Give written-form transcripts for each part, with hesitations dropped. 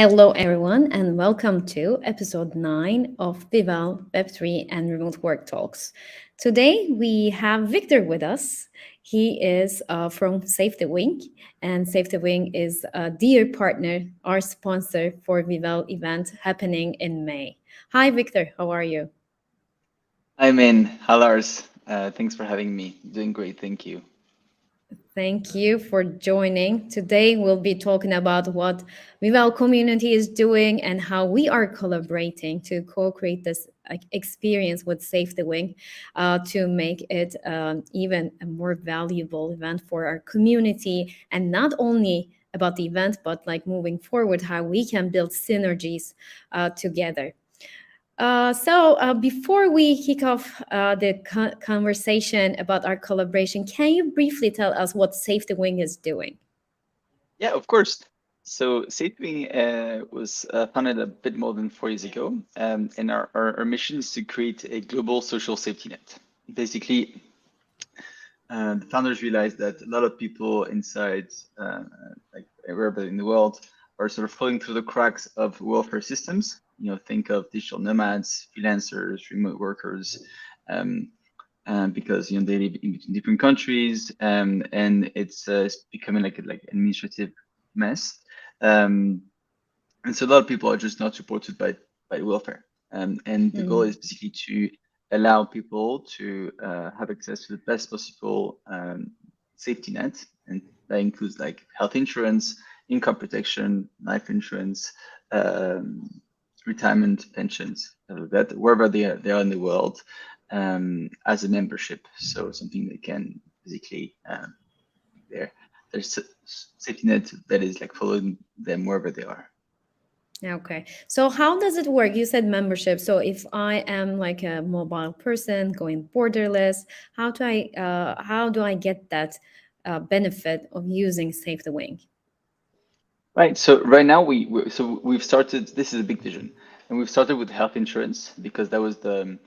Hello, everyone, and welcome to episode 9 of Vivel Web3 and Remote Work Talks. Today, we have Victor with us. He is from SafetyWing, and SafetyWing is a dear partner, our sponsor for Vivel event happening in May. Hi, Victor. How are you? I'm in. Hi, Lars. Thanks for having me. Doing great, thank you. Thank you for joining. Today, we'll be talking about what Vival community is doing and how we are collaborating to co-create this experience with Save the Wing to make it even a more valuable event for our community. And not only about the event, but like moving forward, how we can build synergies together. Before we kick off the conversation about our collaboration, can you briefly tell us what Save the Wing is doing? Yeah, of course. So SafetyWing was founded a bit more than 4 years ago, and our mission is to create a global social safety net. Basically, the founders realized that a lot of people inside, like wherever in the world, are sort of falling through the cracks of welfare systems. Think of digital nomads, freelancers, remote workers, um, because they live in between different countries, and it's becoming like an administrative mess. Um, and so a lot of people are just not supported by welfare. And the goal Mm, is basically to allow people to have access to the best possible safety net, and that includes like health insurance, income protection, life insurance, um, retirement pensions, that wherever they are in the world, as a membership. So something they can basically their safety net that is like following them wherever they are. okay. So how does it work? You said membership. So if I am like a mobile person going borderless, how do I get that benefit of using Save the Wing? Right. So right now we've started. This is a big vision, and we've started with health insurance because that was the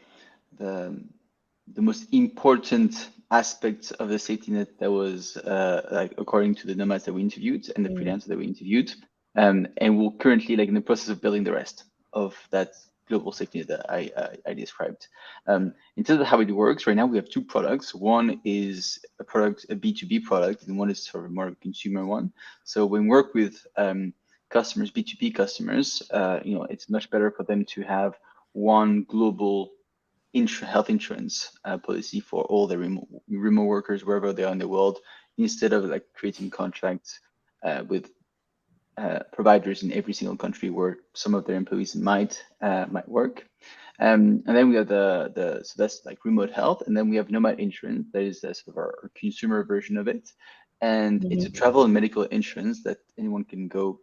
the most important aspect of the safety net that was like according to the nomads that we interviewed and the Mm, freelancers that we interviewed. And we're currently like in the process of building the rest of that global safety net that I described. In terms of how it works, right now we have two products. One is a product, a B2B product, and one is sort of more of a consumer one. So when we work with customers, B2B customers, it's much better for them to have one global health insurance policy for all the remote workers wherever they are in the world, instead of like creating contracts with providers in every single country where some of their employees might work. And then we have the so that's like remote health, and then we have nomad insurance, that is sort of our consumer version of it, and it's a mhm. travel and medical insurance that anyone can go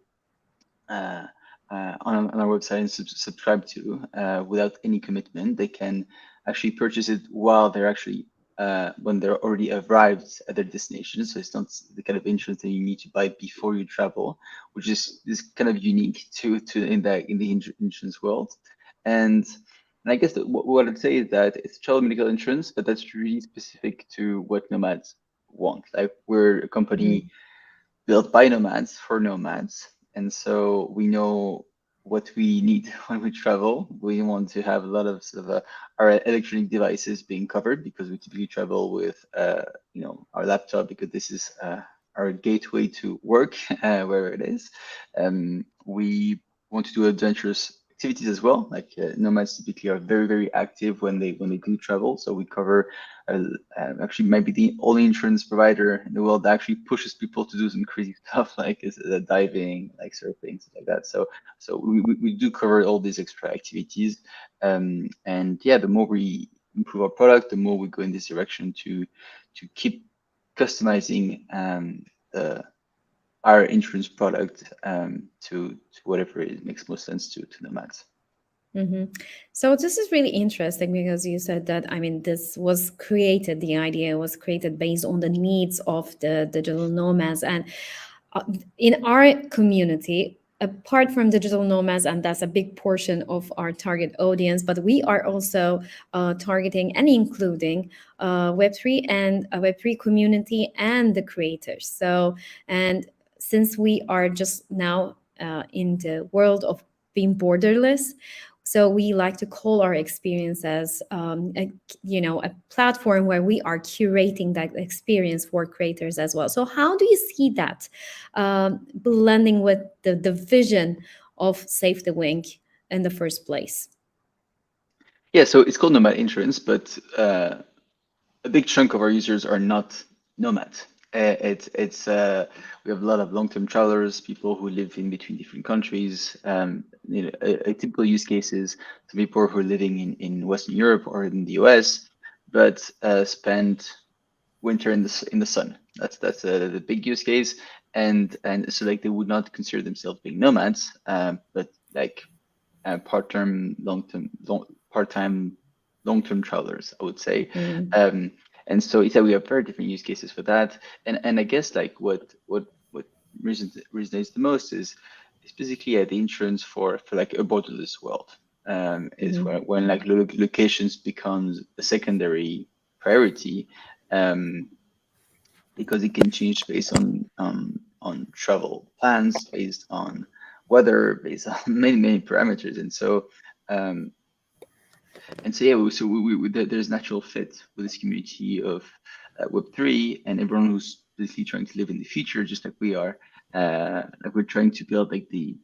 uh, on our website and subscribe to without any commitment. They can actually purchase it while they're actually when they're already arrived at their destination. So it's not the kind of insurance that you need to buy before you travel, which is kind of unique to in the insurance world. And I guess that what I'd say is that it's travel medical insurance, but that's really specific to what nomads want. Like we're a company Mhm. built by nomads for nomads. And so we know what we need when we travel. We want to have a lot of sort of our electronic devices being covered because we typically travel with, our laptop because this is our gateway to work wherever it is. We want to do adventurous activities as well. Like nomads typically are very, very active when they do travel. So we cover uh, actually might be the only insurance provider in the world that actually pushes people to do some crazy stuff like diving, like surfing, stuff like that. So we do cover all these extra activities, and yeah, the more we improve our product, the more we go in this direction to keep customizing the our insurance product to whatever it makes most sense to the max. Hmm. So this is really interesting because you said that, I mean, this was created, the idea was created based on the needs of the digital nomads. And uh, in our community, apart from digital nomads, and that's a big portion of our target audience, but we are also targeting and including Web3 and a Web3 community and the creators. So, and since we are just now in the world of being borderless. So we like to call our experience as a platform where we are curating that experience for creators as well. So how do you see that blending with the vision of SafetyWing in the first place? Yeah, so it's called Nomad Insurance, but a big chunk of our users are not nomads. It's we have a lot of long-term travelers, people who live in between different countries. A typical use case is some people who are living in Western Europe or in the US, but spend winter in the sun. That's the big use case, and so like they would not consider themselves being nomads, but like part-term, part-time, long-term travelers, I would say. Mm. And so it's that we have very different use cases for that. And I guess like what resonates the most is basically the insurance for like a borderless world. Is Mhm. when like locations becomes a secondary priority, um, because it can change based on travel plans, based on weather, based on many parameters. Um, and so yeah, there's natural fit with this community of Web3 and everyone who's basically trying to live in the future, just like we are. Like we're trying to build like the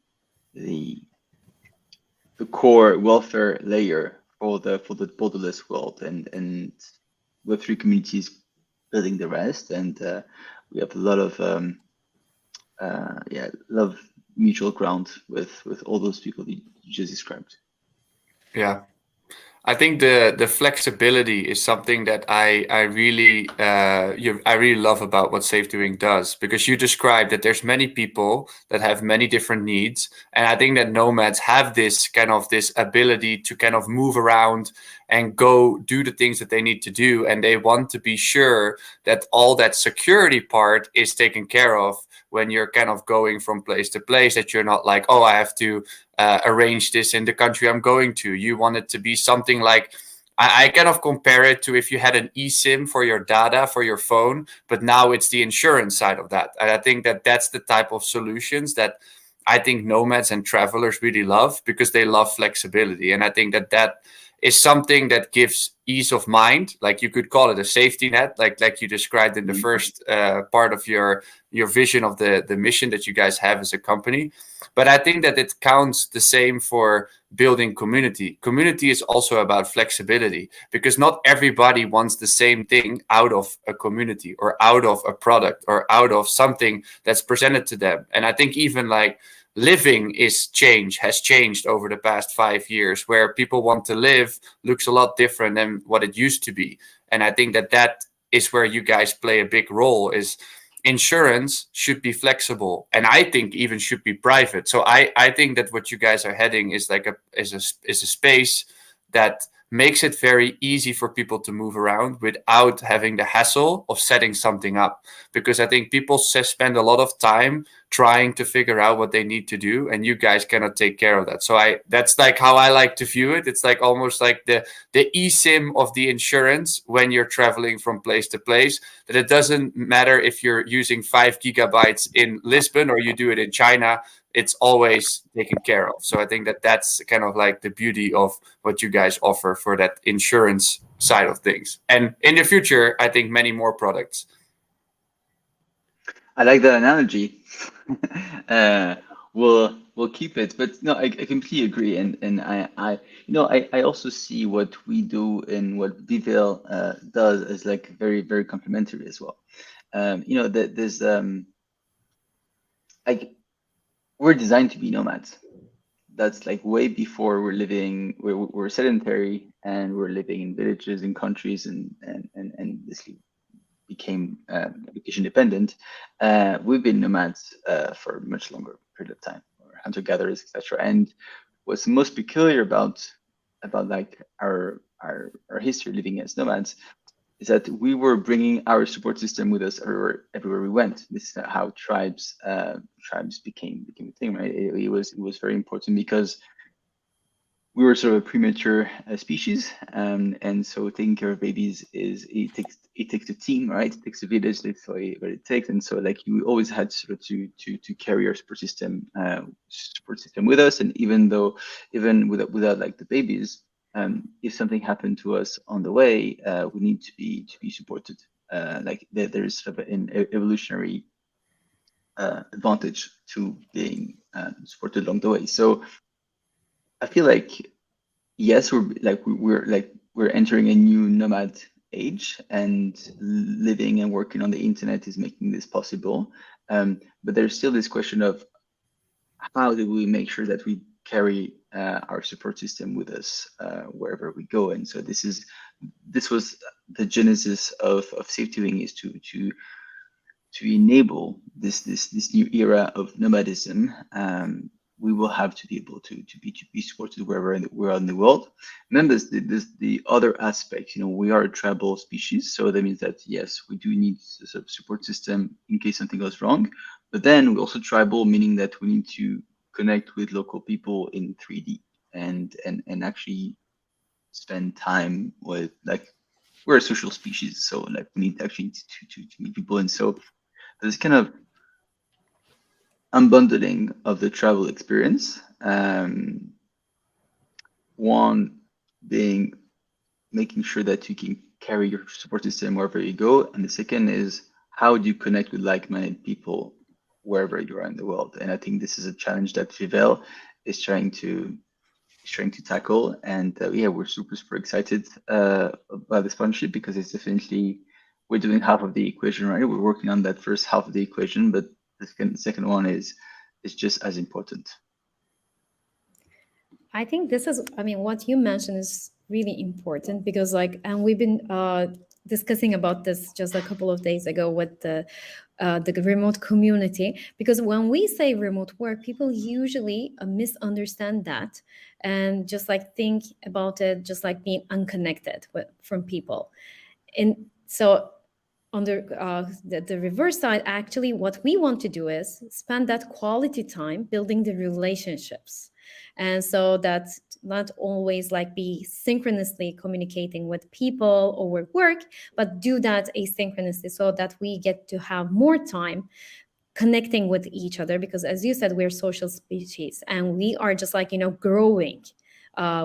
the core welfare layer for the borderless world, and Web3 communities building the rest. And we have a lot of love mutual ground with all those people you just described. Yeah. I think the flexibility is something that I really love about what SafetyWing does, because you described that there's many people that have many different needs, and I think that nomads have this ability to kind of move around and go do the things that they need to do, and they want to be sure that all that security part is taken care of when you're kind of going from place to place, that you're not like, oh, I have to arrange this in the country I'm going to. You want it to be something like, I kind of compare it to if you had an eSIM for your data for your phone, but now it's the insurance side of that. And I think that that's the type of solutions that I think nomads and travelers really love, because they love flexibility. And I think that that is something that gives ease of mind. Like you could call it a safety net, like you described in the Mhm. first part of your vision of the mission that you guys have as a company. But I think that it counts the same for building community. Community is also about flexibility, because not everybody wants the same thing out of a community or out of a product or out of something that's presented to them. And I think even like living has changed over the past 5 years, where people want to live looks a lot different than what it used to be. And I think that that is where you guys play a big role. Is insurance should be flexible, and I think even should be private. So I think that what you guys are heading is like a space that makes it very easy for people to move around without having the hassle of setting something up. Because I think people spend a lot of time trying to figure out what they need to do, and you guys cannot take care of that. So that's like how I like to view it. It's like almost like the eSIM of the insurance when you're traveling from place to place, that it doesn't matter if you're using 5 GB in Lisbon or you do it in China, it's always taken care of. So I think that that's kind of like the beauty of what you guys offer for that insurance side of things. And in the future, I think many more products. I like that analogy. uh, we'll keep it, but no, I completely agree, and I also see what we do and what Vivel does as like very complementary as well. There's like we're designed to be nomads. That's like way before we're sedentary and we're living in villages and countries and this became location dependent. We've been nomads for a much longer period of time, or hunter gatherers, etc. And what's most peculiar about like our history living as nomads is that we were bringing our support system with us everywhere we went. This is how tribes became a thing, right? It was very important because we were sort of a premature species, and so taking care of babies it takes a team, right? It takes a village. That's what it takes, and so like you always had sort of to carry our support system with us, and even without like the babies, if something happened to us on the way, we need to be supported. Like there's sort of an evolutionary advantage to being supported along the way. So I feel like yes, we're entering a new nomad age, and living and working on the internet is making this possible. But there's still this question of how do we make sure that we carry our support system with us wherever we go. And so this was the genesis of SafetyWing, is to enable this new era of nomadism. We will have to be able to be supported wherever we're in the world. And then there's the other aspect. We are a tribal species, so that means that yes, we do need a sort of support system in case something goes wrong. But then we're also tribal, meaning that we need to connect with local people in 3D and actually spend time with, like, we're a social species, so like we need actually to meet people. And so there's kind of unbundling of the travel experience. One being making sure that you can carry your support system wherever you go, and the second is how do you connect with like-minded people wherever you are in the world. And I think this is a challenge that Vivel is trying to tackle. And yeah, we're super excited about this partnership, because it's definitely, we're doing half of the equation, right? We're working on that first half of the equation, but the second one is just as important. I think this is, I mean, what you mentioned is really important because, like, and we've been discussing about this just a couple of days ago with the remote community. Because when we say remote work, people usually misunderstand that and just like think about it just like being unconnected from people. And so on the reverse side, actually what we want to do is spend that quality time building the relationships, and so that not always like be synchronously communicating with people or with work, but do that asynchronously so that we get to have more time connecting with each other. Because as you said, we're social species and we are just like growing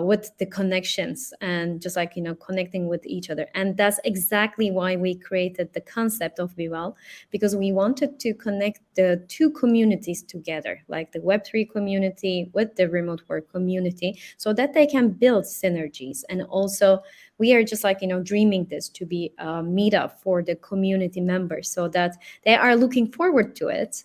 with the connections and just like connecting with each other. And that's exactly why we created the concept of Vival, because we wanted to connect the two communities together, like the Web3 community with the remote work community, so that they can build synergies. And also we are just like dreaming this to be a meetup for the community members, so that they are looking forward to it,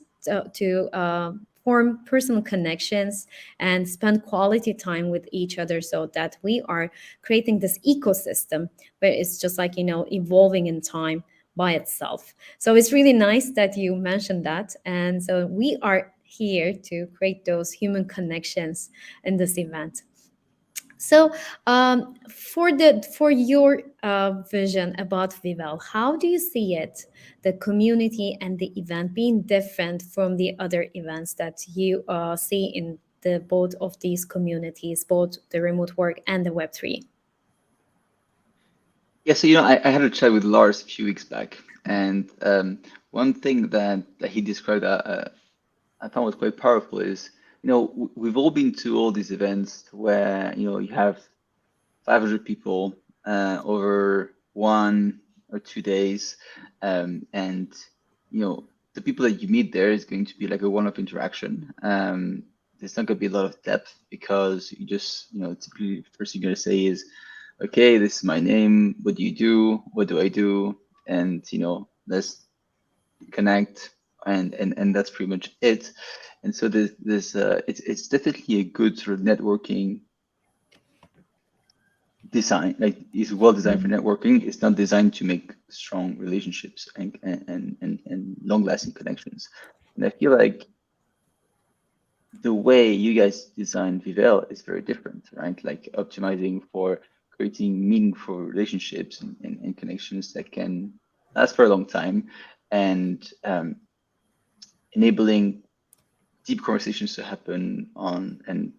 to form personal connections and spend quality time with each other, so that we are creating this ecosystem where it's just like evolving in time by itself. So it's really nice that you mentioned that. And so we are here to create those human connections in this event. So, for your vision about Vivel, how do you see it, the community and the event being different from the other events that you see in the both of these communities, both the remote work and the Web3? Yeah, so I had a chat with Lars a few weeks back, and one thing that he described I thought was quite powerful is, we've all been to all these events where you have 500 people over 1 or 2 days, and the people that you meet there is going to be like a one-off interaction. There's not going to be a lot of depth, because you just typically the first thing you're going to say is, okay, this is my name, what do you do, what do I do, and let's connect, and that's pretty much it. And so there's it's definitely a good sort of networking design. Like, it's well designed for networking. It's not designed to make strong relationships and long-lasting connections. And I feel like the way you guys design Vivel is very different, right? Like, optimizing for creating meaningful relationships and connections that can last for a long time, and enabling deep conversations to happen and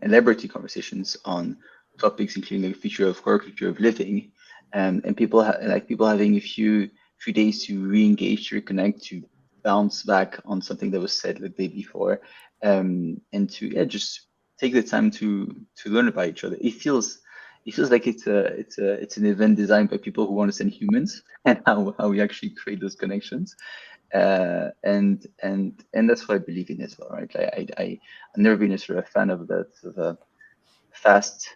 elaborate conversations on topics including the future of work, future of living, and people people having a few days to re-engage, to reconnect, to bounce back on something that was said the day before, and to just take the time to learn about each other. It feels like it's an event designed by people who understand humans and how we actually create those connections. And that's what I believe in as well, right? I've never been a sort of fan of that sort of fast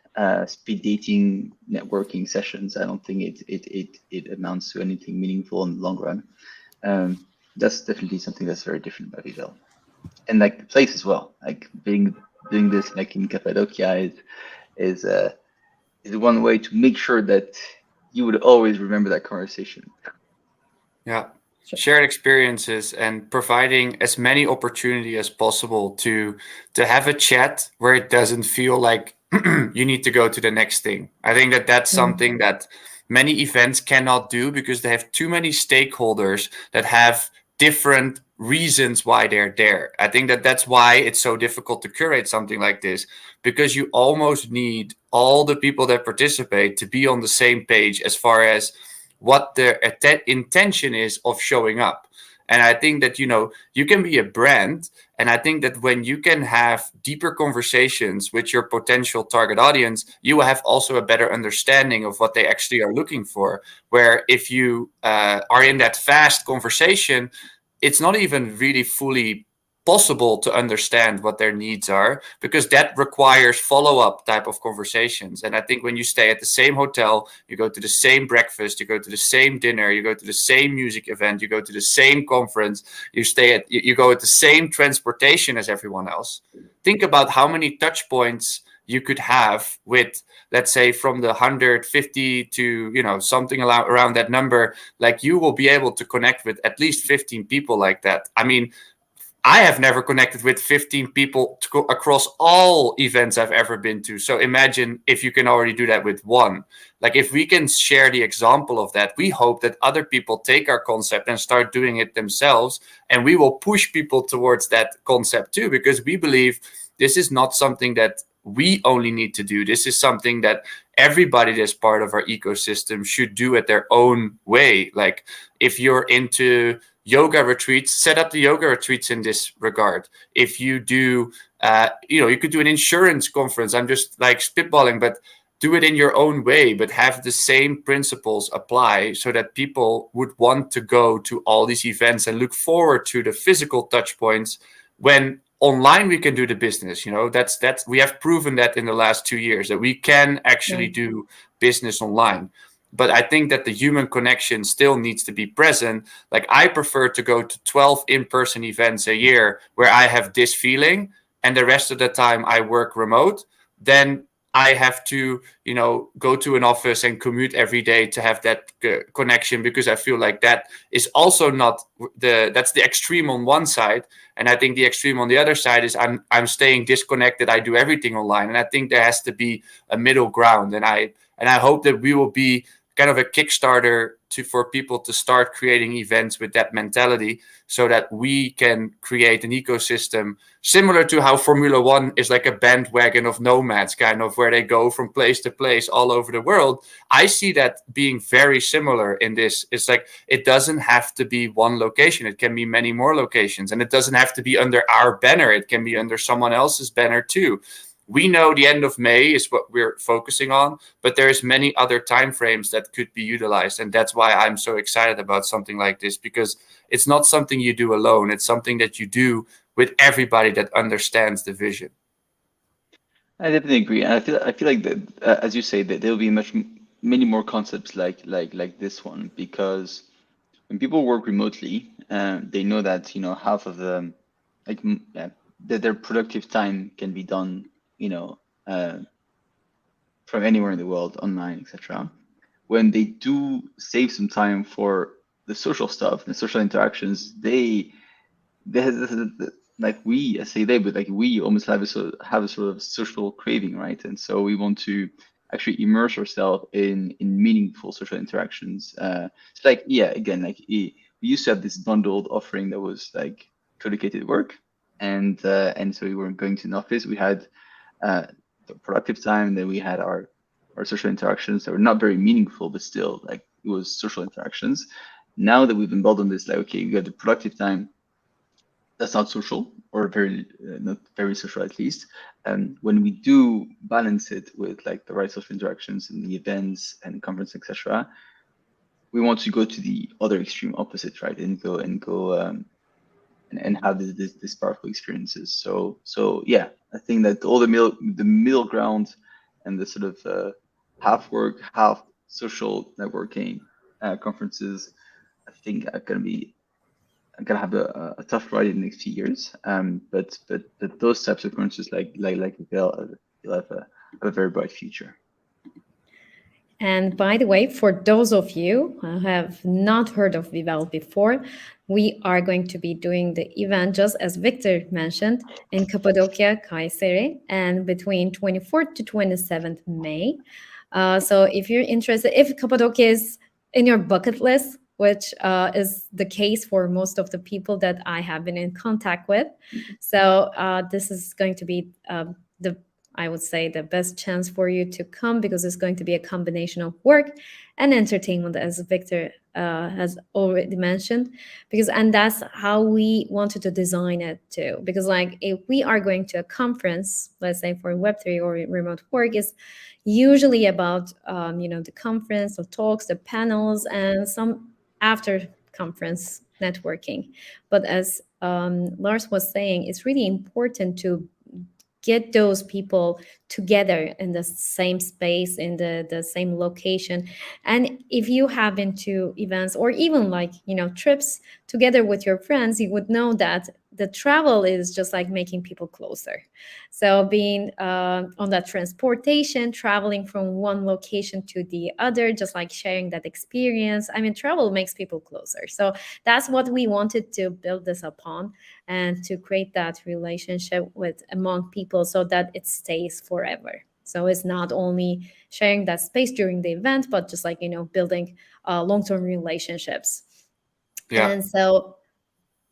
speed dating networking sessions. I don't think it amounts to anything meaningful in the long run. That's definitely something that's very different about Vivel, and like the place as well. Like doing this like in Cappadocia is one way to make sure that you would always remember that conversation. Yeah. Shared experiences and providing as many opportunity as possible to have a chat where it doesn't feel like you need to go to the next thing. I think that that's something that many events cannot do because they have too many stakeholders that have different reasons why they're there. I think that that's why it's so difficult to curate something like this, because you almost need all the people that participate to be on the same page as far as what their intention is of showing up. And I think that, you can be a brand. And I think that when you can have deeper conversations with your potential target audience, you will have also a better understanding of what they actually are looking for. Where if you are in that fast conversation, it's not even really fully possible to understand what their needs are, because that requires follow-up type of conversations. And I think when you stay at the same hotel, you go to the same breakfast, you go to the same dinner, you go to the same music event, you go to the same conference, you go at the same transportation as everyone else. Think about how many touch points you could have with, let's say, from the 150 to something around that number. Like, you will be able to connect with at least 15 people like that. I mean, I have never connected with 15 people across all events I've ever been to. So imagine if you can already do that with one. Like, if we can share the example of that, we hope that other people take our concept and start doing it themselves. And we will push people towards that concept too, because we believe this is not something that we only need to do. This is something that everybody that's part of our ecosystem should do at their own way. Like, if you're into yoga retreats, set up the yoga retreats in this regard. If you do, you could do an insurance conference. I'm just like spitballing, but do it in your own way, but have the same principles apply so that people would want to go to all these events and look forward to the physical touch points. When online we can do the business, that's we have proven that in the last 2 years that we can actually do business online. But I think that the human connection still needs to be present. Like, I prefer to go to 12 in-person events a year where I have this feeling, and the rest of the time I work remote, than I have to, go to an office and commute every day to have that connection, because I feel like that is also not that's the extreme on one side. And I think the extreme on the other side is I'm staying disconnected. I do everything online. And I think there has to be a middle ground. And I hope that we will be kind of a Kickstarter for people to start creating events with that mentality, so that we can create an ecosystem similar to how Formula One is like a bandwagon of nomads, kind of, where they go from place to place all over the world. I see that being very similar in this. It's like, it doesn't have to be one location. It can be many more locations, and it doesn't have to be under our banner. It can be under someone else's banner too. We know the end of May is what we're focusing on, but there's many other timeframes that could be utilized. And that's why I'm so excited about something like this, because it's not something you do alone. It's something that you do with everybody that understands the vision. I definitely agree, and I feel like that, as you say, that there'll be many more concepts like this one, because when people work remotely, they know that half of the that their productive time can be done from anywhere in the world, online, etc. When they do save some time for the social stuff, the social interactions, they like we, I say they, but like we almost have a sort of social craving, right? And so we want to actually immerse ourselves in meaningful social interactions. It's again, we used to have this bundled offering that was like co-located work, and so we weren't going to an office. We had the productive time, then we had our social interactions that were not very meaningful, but still like it was social interactions. Now that we've embarked on this, like okay, we got the productive time that's not social or very not very social at least. When we do balance it with like the right social interactions and the events and conference, etc., we want to go to the other extreme opposite, right? And have this powerful experiences. So yeah, I think that all the middle ground and the sort of half work, half social networking conferences, I think are gonna have a tough ride in the next few years. But those types of conferences like Vivel, will have a very bright future. And by the way, for those of you who have not heard of Vivel before, we are going to be doing the event, just as Victor mentioned, in Cappadocia, Kayseri, and between 24th to 27th May. So if you're interested, if Cappadocia is in your bucket list, which is the case for most of the people that I have been in contact with, so this is going to be the I would say the best chance for you to come, because it's going to be a combination of work and entertainment, as Victor has already mentioned. And that's how we wanted to design it too. Because like if we are going to a conference, let's say for Web3 or remote work, is usually about the conference, the talks, the panels, and some after conference networking. But as Lars was saying, it's really important to get those people together in the same space, in the same location. And if you have been to events or even like trips together with your friends, you would know that the travel is just like making people closer. So being on that transportation, traveling from one location to the other, just like sharing that experience, I mean, travel makes people closer. So that's what we wanted to build this upon, and to create that relationship with among people so that it stays forever. So it's not only sharing that space during the event, but just like building long-term relationships. Yeah. And so,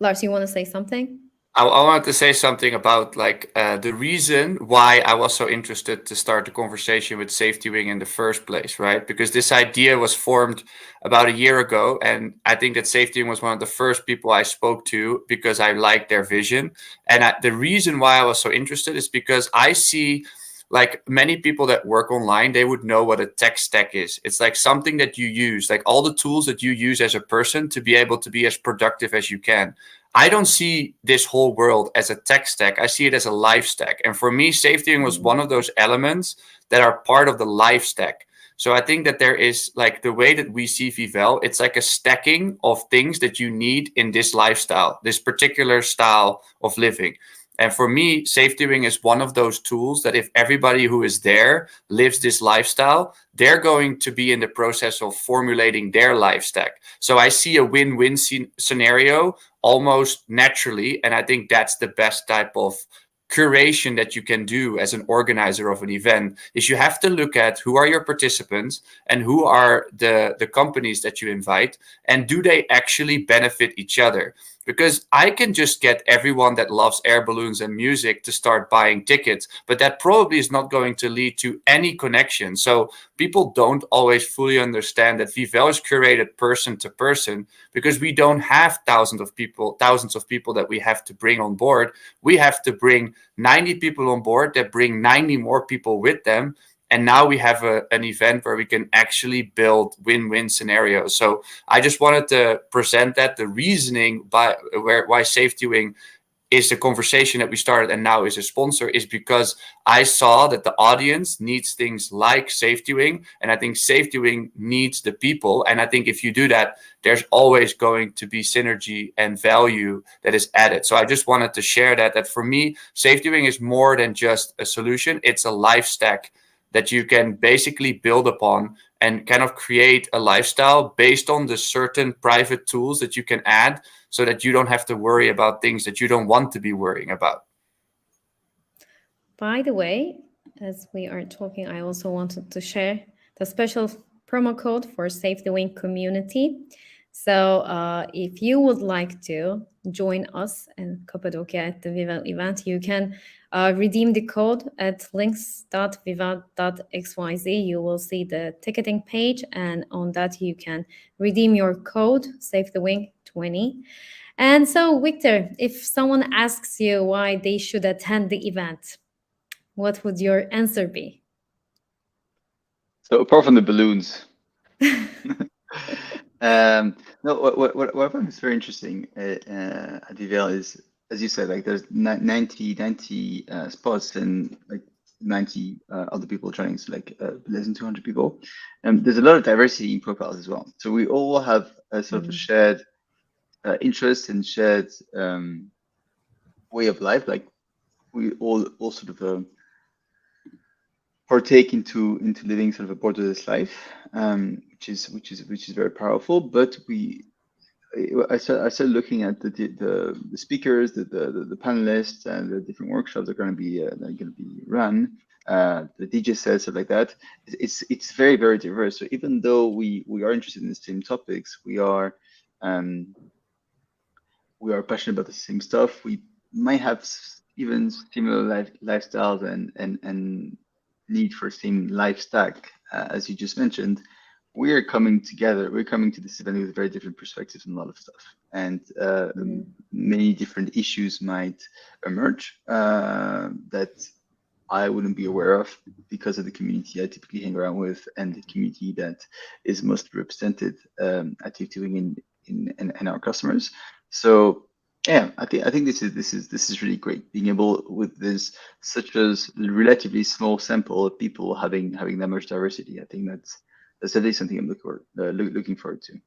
Lars, you want to say something? I wanted to say something about like the reason why I was so interested to start the conversation with SafetyWing in the first place, right? Because this idea was formed about a year ago, and I think that SafetyWing was one of the first people I spoke to because I liked their vision. And the reason why I was so interested is because I see, like many people that work online, they would know what a tech stack is. It's like something that you use, like all the tools that you use as a person to be able to be as productive as you can. I don't see this whole world as a tech stack. I see it as a life stack. And for me, SafetyWing was one of those elements that are part of the life stack. So I think that there is like the way that we see Vivel, it's like a stacking of things that you need in this lifestyle, this particular style of living. And for me, SafetyWing is one of those tools that if everybody who is there lives this lifestyle, they're going to be in the process of formulating their life stack. So I see a win-win scenario almost naturally. And I think that's the best type of curation that you can do as an organizer of an event, is you have to look at who are your participants and who are the companies that you invite, and do they actually benefit each other? Because I can just get everyone that loves air balloons and music to start buying tickets, but that probably is not going to lead to any connection. So people don't always fully understand that Vivel is curated person to person, because we don't have thousands of people that we have to bring on board. We have to bring 90 people on board that bring 90 more people with them. And now we have an event where we can actually build win-win scenarios. So I just wanted to present that, the reasoning why SafetyWing is the conversation that we started and now is a sponsor, is because I saw that the audience needs things like SafetyWing, and I think SafetyWing needs the people. And I think if you do that, there's always going to be synergy and value that is added. So I just wanted to share that for me, SafetyWing is more than just a solution. It's a life stack that you can basically build upon and kind of create a lifestyle based on the certain private tools that you can add, so that you don't have to worry about things that you don't want to be worrying about. By the way, as we are talking, I also wanted to share the special promo code for SafetyWing community. So if you would like to join us in Cappadocia at the Vivel event, you can redeem the code at links.vivel.xyz. You will see the ticketing page, and on that you can redeem your code, SafetyWing 20. And so, Victor, if someone asks you why they should attend the event, what would your answer be? So apart from the balloons, no, what I find is very interesting at Vivel is, as you said, like there's 90 spots and like 90 other people joining, so like less than 200 people. There's a lot of diversity in profiles as well. So we all have a sort of a shared interest and shared way of life. Like we all sort of partake into living sort of a borderless life, which is very powerful. But I started looking at the speakers, the panelists, and the different workshops that are going to be run. The DJ sets, stuff like that. It's very, very diverse. So even though we are interested in the same topics, we are passionate about the same stuff. We might have even similar lifestyles and need for same life stack, as you just mentioned. We're coming together. We're coming to this event with very different perspectives on a lot of stuff, and many different issues might emerge that I wouldn't be aware of because of the community I typically hang around with and the community that is mostly represented at SafetyWing in our customers. So yeah, I think this is really great, being able with this such as relatively small sample of people having that much diversity. I think that's definitely something I'm looking forward to.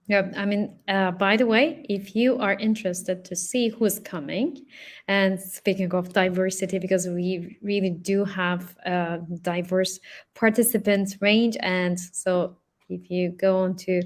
Yeah, I mean, by the way, if you are interested to see who's coming, and speaking of diversity, because we really do have a diverse participants range, and so if you go onto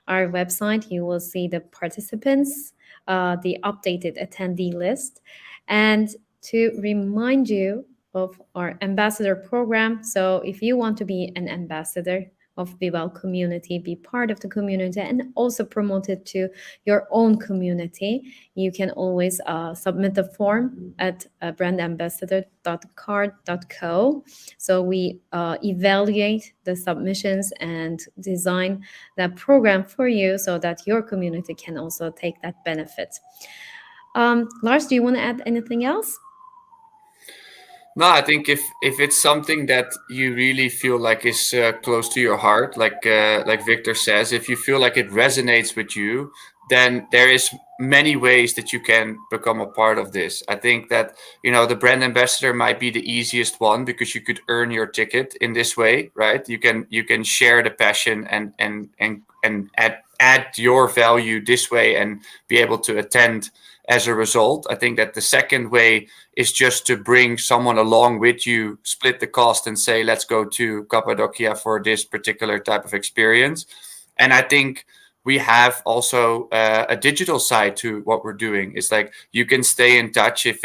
our website, you will see the participants, the updated attendee list, and to remind you of our ambassador program. So if you want to be an ambassador of Vivel community, be part of the community, and also promote it to your own community, you can always submit the form at brandambassador.card.co. So we evaluate the submissions and design that program for you so that your community can also take that benefit. Lars, do you want to add anything else? No, I think if it's something that you really feel like is close to your heart, like Victor says, if you feel like it resonates with you, then there is many ways that you can become a part of this. I think that the brand ambassador might be the easiest one because you could earn your ticket in this way, right? You can share the passion and add your value this way and be able to attend as a result. I think that the second way is just to bring someone along with you, split the cost and say, let's go to Cappadocia for this particular type of experience. And I think we have also a digital side to what we're doing. It's like you can stay in touch if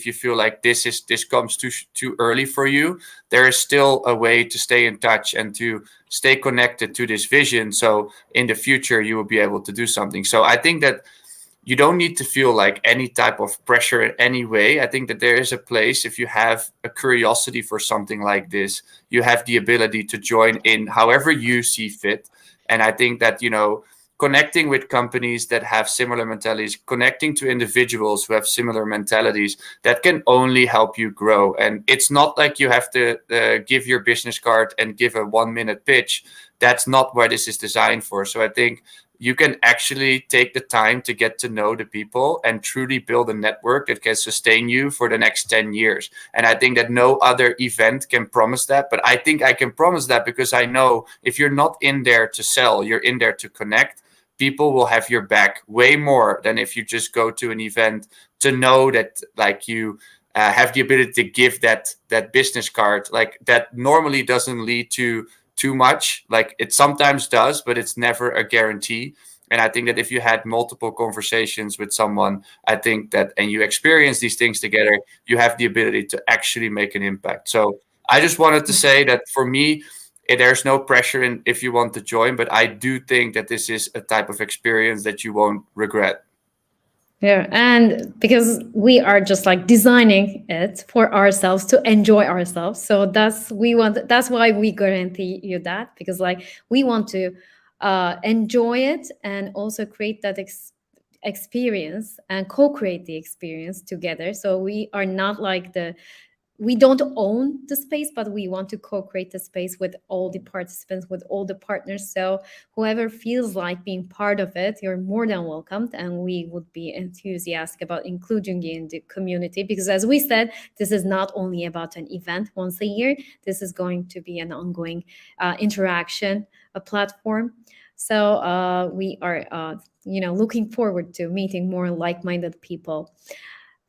you feel like this comes too early for you. There is still a way to stay in touch and to stay connected to this vision. So in the future, you will be able to do something. So I think that you don't need to feel like any type of pressure in any way. I think that there is a place, if you have a curiosity for something like this, you have the ability to join in however you see fit. And I think that, connecting with companies that have similar mentalities, connecting to individuals who have similar mentalities, that can only help you grow. And it's not like you have to give your business card and give a 1-minute pitch. That's not what this is designed for. So I think you can actually take the time to get to know the people and truly build a network that can sustain you for the next 10 years. And I think that no other event can promise that. But I think I can promise that because I know if you're not in there to sell, you're in there to connect, people will have your back way more than if you just go to an event to know that like you have the ability to give that business card. Like that normally doesn't lead to too much. Like it sometimes does, but it's never a guarantee. And I think that if you had multiple conversations with someone, I think that, and you experience these things together, you have the ability to actually make an impact. So I just wanted to say that for me, there's no pressure in if you want to join, but I do think that this is a type of experience that you won't regret. Yeah, and because we are just like designing it for ourselves to enjoy ourselves, so that's why we guarantee you that, because like we want to enjoy it and also create that experience and co-create the experience together. So we are not like we don't own the space, but we want to co-create the space with all the participants, with all the partners. So whoever feels like being part of it, you're more than welcomed, and we would be enthusiastic about including you in the community, because as we said, this is not only about an event once a year. This is going to be an ongoing interaction, a platform. So we are looking forward to meeting more like-minded people.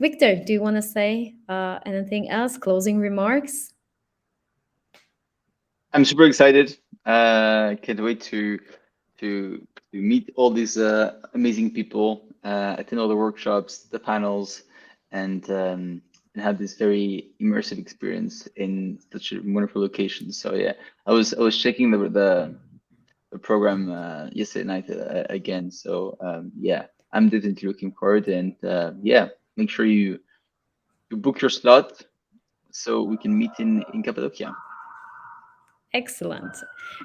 Victor, do you want to say anything else? Closing remarks? I'm super excited. Can't wait to meet all these amazing people, attend all the workshops, the panels, and have this very immersive experience in such a wonderful location. So yeah, I was checking the program yesterday night again. So yeah, I'm definitely looking forward, and yeah, make sure you book your slot so we can meet in Cappadocia. Excellent.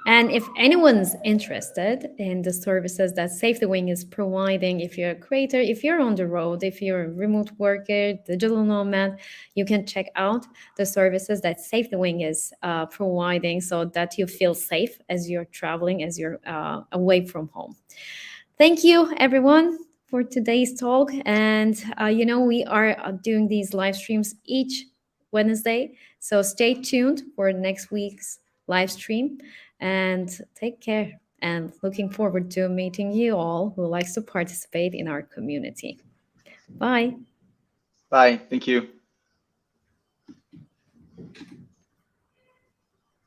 And if anyone's interested in the services that SafetyWing is providing, if you're a creator, if you're on the road, if you're a remote worker, digital nomad, you can check out the services that SafetyWing is providing, so that you feel safe as you're traveling, as you're away from home. Thank you, everyone, for today's talk. And, we are doing these live streams each Wednesday. So stay tuned for next week's live stream, and take care. And looking forward to meeting you all who likes to participate in our community. Bye. Bye. Thank you.